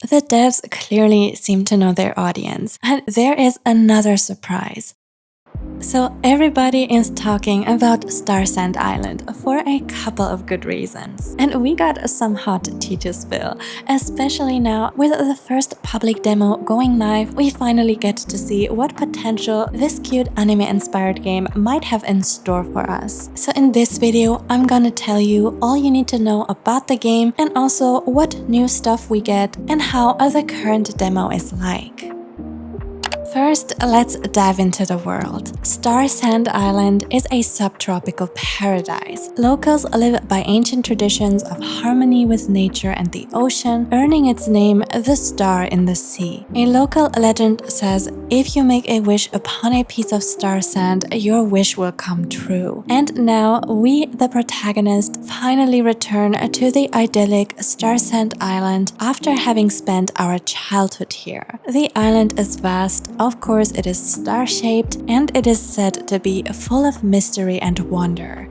The devs clearly seem to know their audience, and there is another surprise. So everybody is talking about Starsand Island for a couple of good reasons. And we got some hot tea to spill, especially now with the first public demo going live. We finally get to see what potential this cute anime-inspired game might have in store for us. So in this video, I'm gonna tell you all you need to know about the game and also what new stuff we get and how the current demo is like. First, let's dive into the world. Starsand Island is a subtropical paradise. Locals live by ancient traditions of harmony with nature and the ocean, earning its name the Star in the Sea. A local legend says if you make a wish upon a piece of star sand, your wish will come true. And now we, the protagonist, finally return to the idyllic Starsand Island after having spent our childhood here. The island is vast. Of course, it is star-shaped, and it is said to be full of mystery and wonder.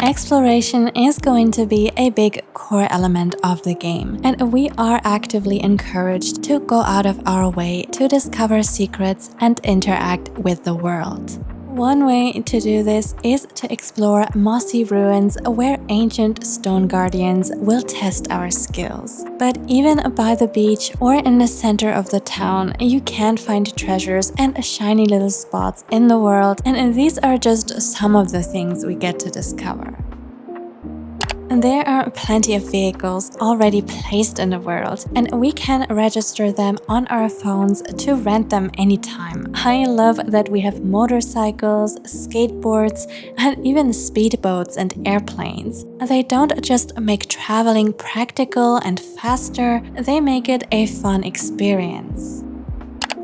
Exploration is going to be a big core element of the game, and we are actively encouraged to go out of our way to discover secrets and interact with the world. One way to do this is to explore mossy ruins where ancient stone guardians will test our skills. But even by the beach or in the center of the town, you can find treasures and shiny little spots in the world, and these are just some of the things we get to discover. There are plenty of vehicles already placed in the world, and we can register them on our phones to rent them anytime. I love that we have motorcycles, skateboards, and even speedboats and airplanes. They don't just make traveling practical and faster, they make it a fun experience.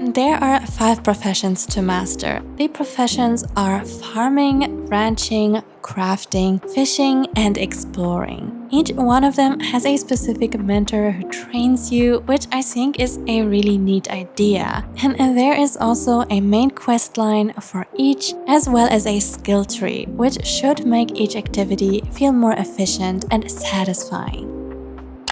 There are 5 professions to master. The professions are farming, ranching, crafting, fishing, and exploring. Each one of them has a specific mentor who trains you, which I think is a really neat idea. And there is also a main quest line for each, as well as a skill tree, which should make each activity feel more efficient and satisfying.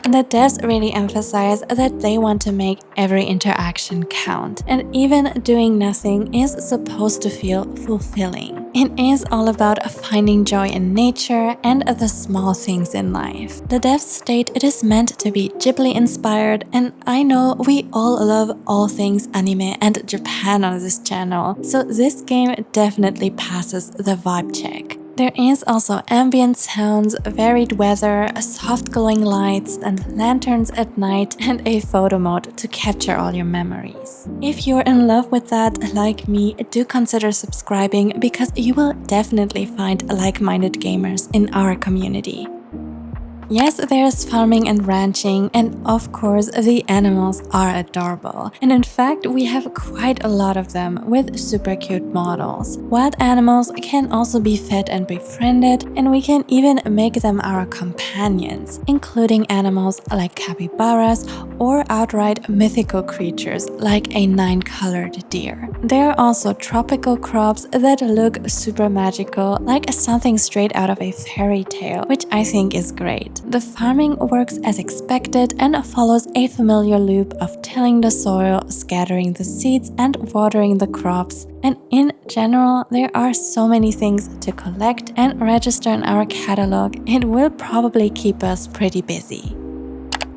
The devs really emphasize that they want to make every interaction count, and even doing nothing is supposed to feel fulfilling. It is all about finding joy in nature and the small things in life. The devs state it is meant to be Ghibli inspired, and I know we all love all things anime and Japan on this channel, so this game definitely passes the vibe check. There is also ambient sounds, varied weather, soft glowing lights, and lanterns at night, and a photo mode to capture all your memories. If you're in love with that, like me, do consider subscribing because you will definitely find like-minded gamers in our community. Yes, there's farming and ranching, and of course the animals are adorable. And in fact, we have quite a lot of them with super cute models. Wild animals can also be fed and befriended, and we can even make them our companions, including animals like capybaras or outright mythical creatures like a 9-colored deer. There are also tropical crops that look super magical, like something straight out of a fairy tale, which I think is great. The farming works as expected and follows a familiar loop of tilling the soil, scattering the seeds, and watering the crops. And in general, there are so many things to collect and register in our catalog, it will probably keep us pretty busy.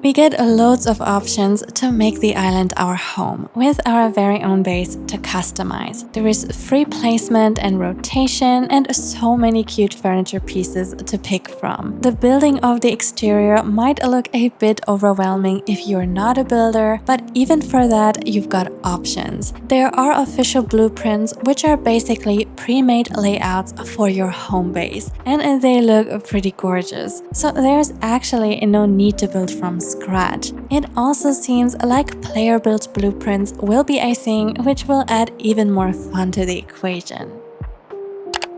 We get loads of options to make the island our home, with our very own base to customize. There is free placement and rotation, and so many cute furniture pieces to pick from. The building of the exterior might look a bit overwhelming if you're not a builder, but even for that, you've got options. There are official blueprints, which are basically pre-made layouts for your home base, and they look pretty gorgeous. So there's actually no need to build from scratch. It also seems like player-built blueprints will be a thing, which will add even more fun to the equation.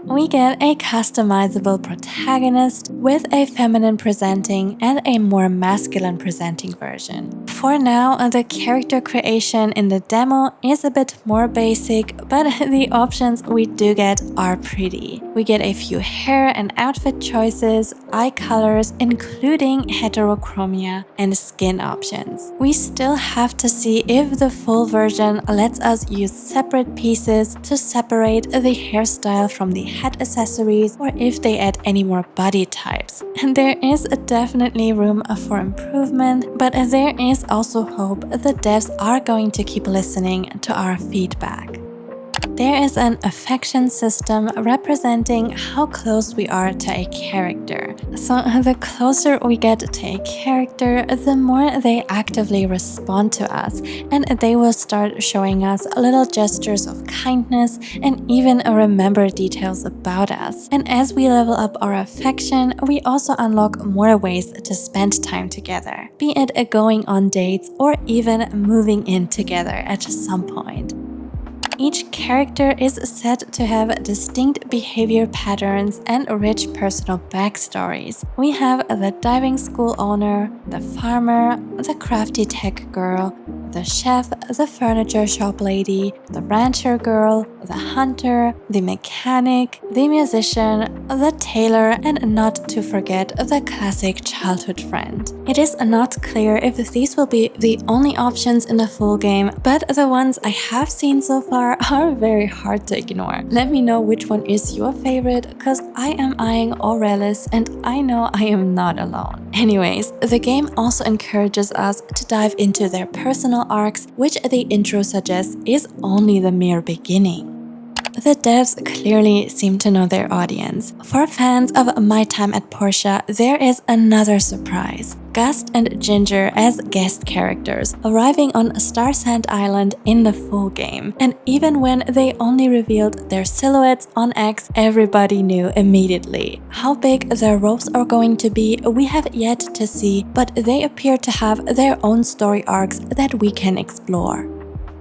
We get a customizable protagonist with a feminine presenting and a more masculine presenting version. For now, the character creation in the demo is a bit more basic, but the options we do get are pretty. We get a few hair and outfit choices, eye colors, including heterochromia, and skin options. We still have to see if the full version lets us use separate pieces to separate the hairstyle from the head accessories, or if they add any more body types. And there is definitely room for improvement, but there is also hope the devs are going to keep listening to our feedback. There is an affection system representing how close we are to a character. So the closer we get to a character, the more they actively respond to us, and they will start showing us little gestures of kindness and even remember details about us. And as we level up our affection, we also unlock more ways to spend time together, be it going on dates or even moving in together at some point. Each character is said to have distinct behavior patterns and rich personal backstories. We have the diving school owner, the farmer, the crafty tech girl, the chef, the furniture shop lady, the rancher girl, the hunter, the mechanic, the musician, the tailor, and not to forget the classic childhood friend. It is not clear if these will be the only options in the full game, but the ones I have seen so far are very hard to ignore. Let me know which one is your favorite, cause I am eyeing Aurelis and I know I am not alone. Anyways, the game also encourages us to dive into their personal arcs, which the intro suggests is only the mere beginning. The devs clearly seem to know their audience. For fans of My Time at Portia, there is another surprise. Gust and Ginger as guest characters, arriving on Starsand Island in the full game. And even when they only revealed their silhouettes on X, everybody knew immediately. How big their roles are going to be, we have yet to see, but they appear to have their own story arcs that we can explore.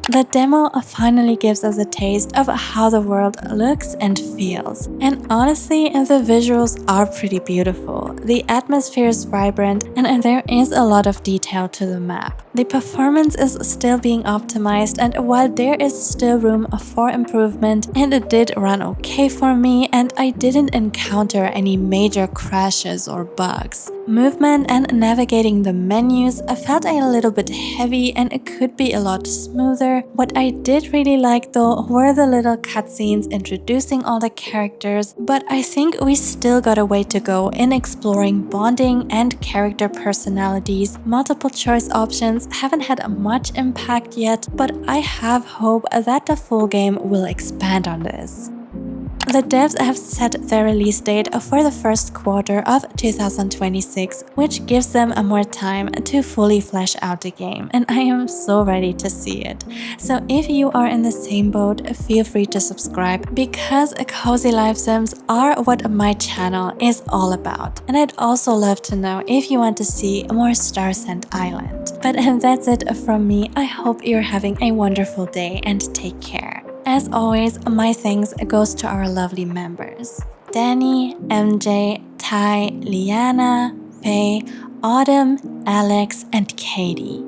The demo finally gives us a taste of how the world looks and feels. And honestly, the visuals are pretty beautiful. The atmosphere is vibrant and there is a lot of detail to the map. The performance is still being optimized, and while there is still room for improvement, and it did run okay for me and I didn't encounter any major crashes or bugs. Movement and navigating the menus felt a little bit heavy and it could be a lot smoother. What I did really like though were the little cutscenes introducing all the characters, but I think we still got a way to go in exploring bonding and character personalities. Multiple choice options haven't had much impact yet, but I have hope that the full game will expand on this. The devs have set their release date for the first quarter of 2026, which gives them more time to fully flesh out the game, and I am so ready to see it. So if you are in the same boat, feel free to subscribe, because cozy life sims are what my channel is all about. And I'd also love to know if you want to see more Starsand Island. But that's it from me. I hope you're having a wonderful day and take care. As always, my thanks goes to our lovely members: Danny, MJ, Ty, Liana, Faye, Autumn, Alex, and Katie.